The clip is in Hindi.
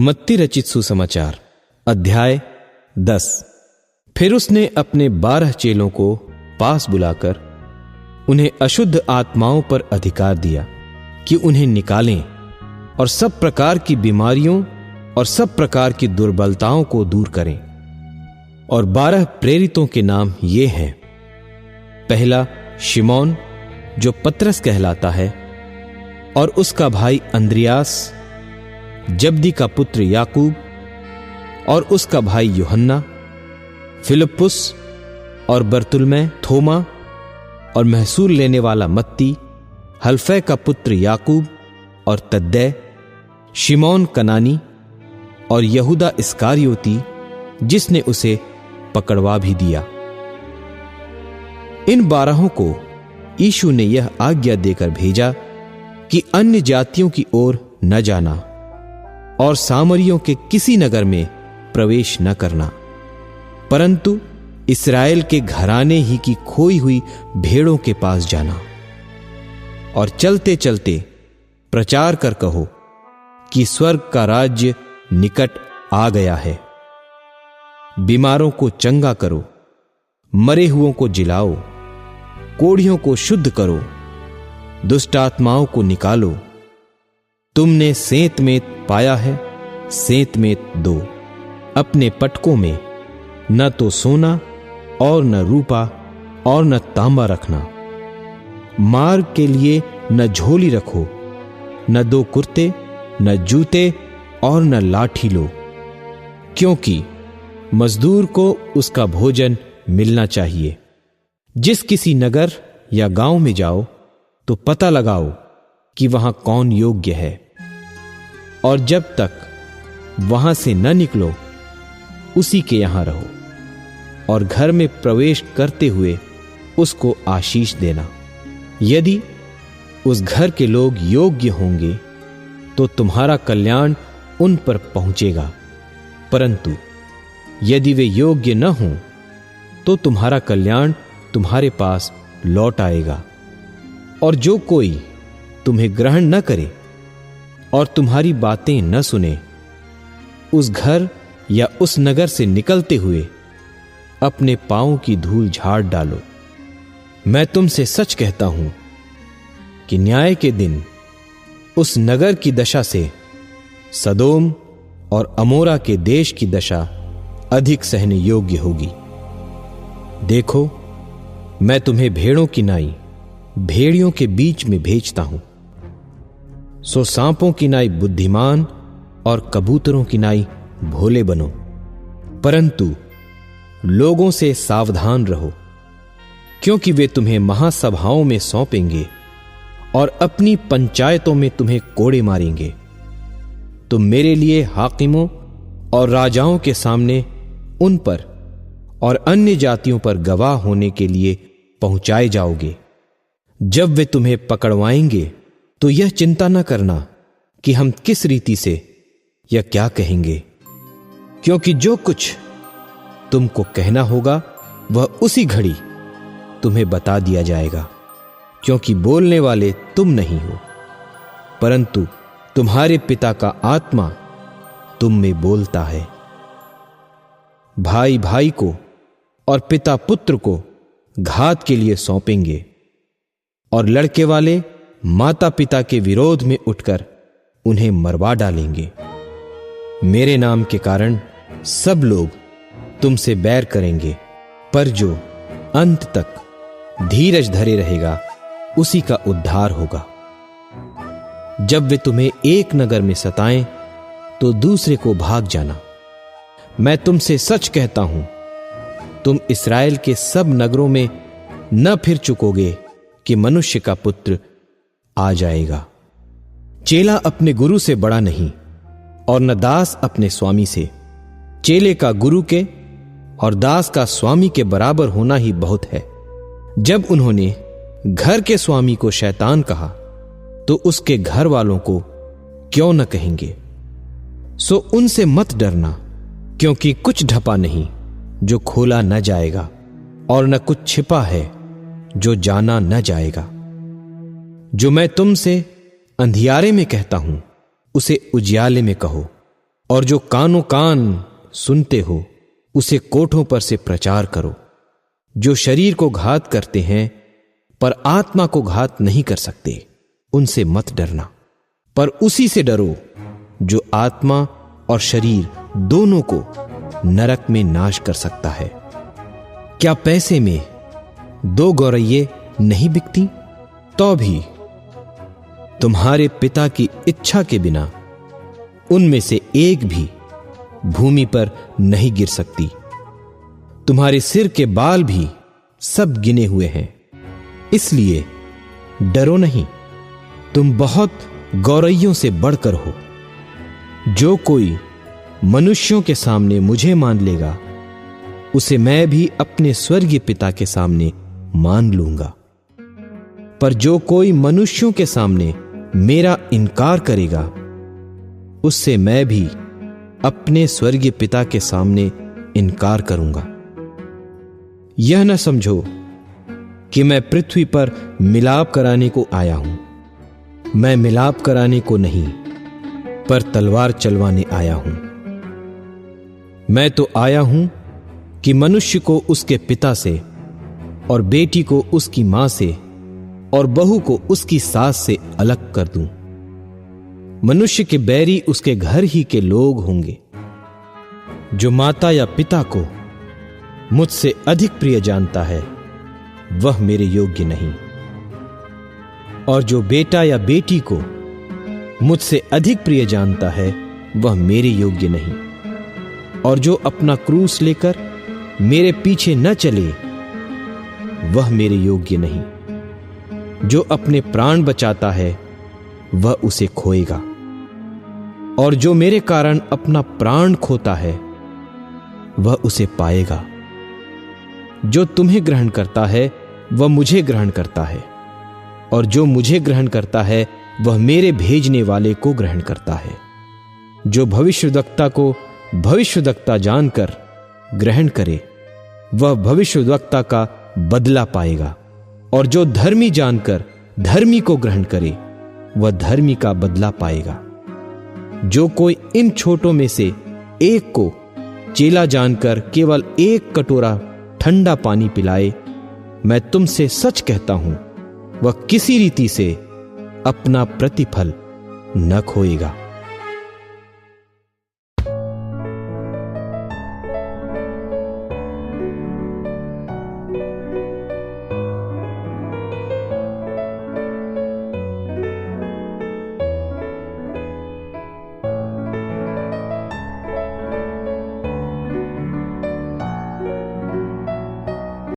मत्ती रचित सुसमाचार अध्याय 10। फिर उसने अपने 12 चेलों को पास बुलाकर उन्हें अशुद्ध आत्माओं पर अधिकार दिया कि उन्हें निकालें और सब प्रकार की बीमारियों और सब प्रकार की दुर्बलताओं को दूर करें। और 12 प्रेरितों के नाम ये हैं। पहला शिमोन, जो पतरस कहलाता है, और उसका भाई अंद्रियास, जब्दी का पुत्र याकूब और उसका भाई यूहन्ना, फिलिप्पुस और बरतुल्मै, थोमा और महसूल लेने वाला मत्ती, हल्फै का पुत्र याकूब और तद्दै, शिमोन कनानी और यहूदा इस्कारियोती, जिसने उसे पकड़वा भी दिया। इन 12 को यीशु ने यह आज्ञा देकर भेजा कि अन्य जातियों की ओर न जाना और सामरियों के किसी नगर में प्रवेश न करना, परंतु इस्राएल के घराने ही की खोई हुई भेड़ों के पास जाना। और चलते चलते प्रचार कर कहो कि स्वर्ग का राज्य निकट आ गया है। बीमारों को चंगा करो, मरे हुओं को जिलाओ, कोढ़ियों को शुद्ध करो, दुष्ट आत्माओं को निकालो। तुमने सेंत मेत पाया है, सेंत मेत दो। अपने पटकों में न तो सोना और न रूपा और न तांबा रखना। मार्ग के लिए न झोली रखो, न 2 कुर्ते, न जूते और न लाठी लो, क्योंकि मजदूर को उसका भोजन मिलना चाहिए। जिस किसी नगर या गांव में जाओ तो पता लगाओ कि वहां कौन योग्य है, और जब तक वहां से न निकलो उसी के यहां रहो, और घर में प्रवेश करते हुए उसको आशीष देना। यदि उस घर के लोग योग्य होंगे तो तुम्हारा कल्याण उन पर पहुंचेगा, परंतु यदि वे योग्य न हों तो तुम्हारा कल्याण तुम्हारे पास लौट आएगा। और जो कोई तुम्हें ग्रहण न करे और तुम्हारी बातें न सुने, उस घर या उस नगर से निकलते हुए अपने पांवों की धूल झाड़ डालो। मैं तुमसे सच कहता हूं कि न्याय के दिन उस नगर की दशा से सदोम और अमोरा के देश की दशा अधिक सहने योग्य होगी। देखो, मैं तुम्हें भेड़ों की नाई भेड़ियों के बीच में भेजता हूं। सो सांपों की नाई बुद्धिमान और कबूतरों की नाई भोले बनो, परंतु लोगों से सावधान रहो, क्योंकि वे तुम्हें महासभाओं में सौंपेंगे और अपनी पंचायतों में तुम्हें कोड़े मारेंगे। तुम मेरे लिए हाकिमों और राजाओं के सामने उन पर और अन्य जातियों पर गवाह होने के लिए पहुंचाए जाओगे। जब वे तुम्हें पकड़वाएंगे तो यह चिंता न करना कि हम किस रीति से या क्या कहेंगे, क्योंकि जो कुछ तुमको कहना होगा वह उसी घड़ी तुम्हें बता दिया जाएगा, क्योंकि बोलने वाले तुम नहीं हो, परंतु तुम्हारे पिता का आत्मा तुम में बोलता है। भाई भाई को और पिता पुत्र को घात के लिए सौंपेंगे, और लड़के वाले माता पिता के विरोध में उठकर उन्हें मरवा डालेंगे। मेरे नाम के कारण सब लोग तुमसे बैर करेंगे, पर जो अंत तक धीरज धरे रहेगा उसी का उद्धार होगा। जब वे तुम्हें एक नगर में सताएं तो दूसरे को भाग जाना। मैं तुमसे सच कहता हूं, तुम इस्राएल के सब नगरों में न फिर चुकोगे कि मनुष्य का पुत्र आ जाएगा। चेला अपने गुरु से बड़ा नहीं, और न दास अपने स्वामी से। चेले का गुरु के और दास का स्वामी के बराबर होना ही बहुत है। जब उन्होंने घर के स्वामी को शैतान कहा तो उसके घर वालों को क्यों न कहेंगे। सो उनसे मत डरना, क्योंकि कुछ ढपा नहीं जो खोला न जाएगा, और न कुछ छिपा है जो जाना न जाएगा। जो मैं तुमसे अंधियारे में कहता हूं उसे उजियाले में कहो, और जो कानों कान सुनते हो उसे कोठों पर से प्रचार करो। जो शरीर को घात करते हैं पर आत्मा को घात नहीं कर सकते, उनसे मत डरना, पर उसी से डरो जो आत्मा और शरीर दोनों को नरक में नाश कर सकता है। क्या पैसे में 2 गौरैये नहीं बिकती? तो भी तुम्हारे पिता की इच्छा के बिना उनमें से एक भी भूमि पर नहीं गिर सकती। तुम्हारे सिर के बाल भी सब गिने हुए हैं, इसलिए डरो नहीं, तुम बहुत गौरैयों से बढ़कर हो। जो कोई मनुष्यों के सामने मुझे मान लेगा, उसे मैं भी अपने स्वर्गीय पिता के सामने मान लूंगा। पर जो कोई मनुष्यों के सामने मेरा इनकार करेगा, उससे मैं भी अपने स्वर्गीय पिता के सामने इनकार करूंगा। यह न समझो कि मैं पृथ्वी पर मिलाप कराने को आया हूं। मैं मिलाप कराने को नहीं, पर तलवार चलवाने आया हूं। मैं तो आया हूं कि मनुष्य को उसके पिता से, और बेटी को उसकी मां से, और बहू को उसकी सास से अलग कर दूं। मनुष्य के बैरी उसके घर ही के लोग होंगे। जो माता या पिता को मुझसे अधिक प्रिय जानता है, वह मेरे योग्य नहीं, और जो बेटा या बेटी को मुझसे अधिक प्रिय जानता है, वह मेरे योग्य नहीं। और जो अपना क्रूस लेकर मेरे पीछे न चले, वह मेरे योग्य नहीं। जो अपने प्राण बचाता है, वह उसे खोएगा, और जो मेरे कारण अपना प्राण खोता है, वह उसे पाएगा। जो तुम्हें ग्रहण करता है, वह मुझे ग्रहण करता है, और जो मुझे ग्रहण करता है, वह मेरे भेजने वाले को ग्रहण करता है। जो भविष्यद्वक्ता को भविष्यद्वक्ता जानकर ग्रहण करे, वह भविष्यद्वक्ता का बदला पाएगा, और जो धर्मी जानकर धर्मी को ग्रहण करे, वह धर्मी का बदला पाएगा। जो कोई इन छोटों में से एक को चेला जानकर केवल 1 कटोरा ठंडा पानी पिलाए, मैं तुमसे सच कहता हूं, वह किसी रीति से अपना प्रतिफल न खोएगा।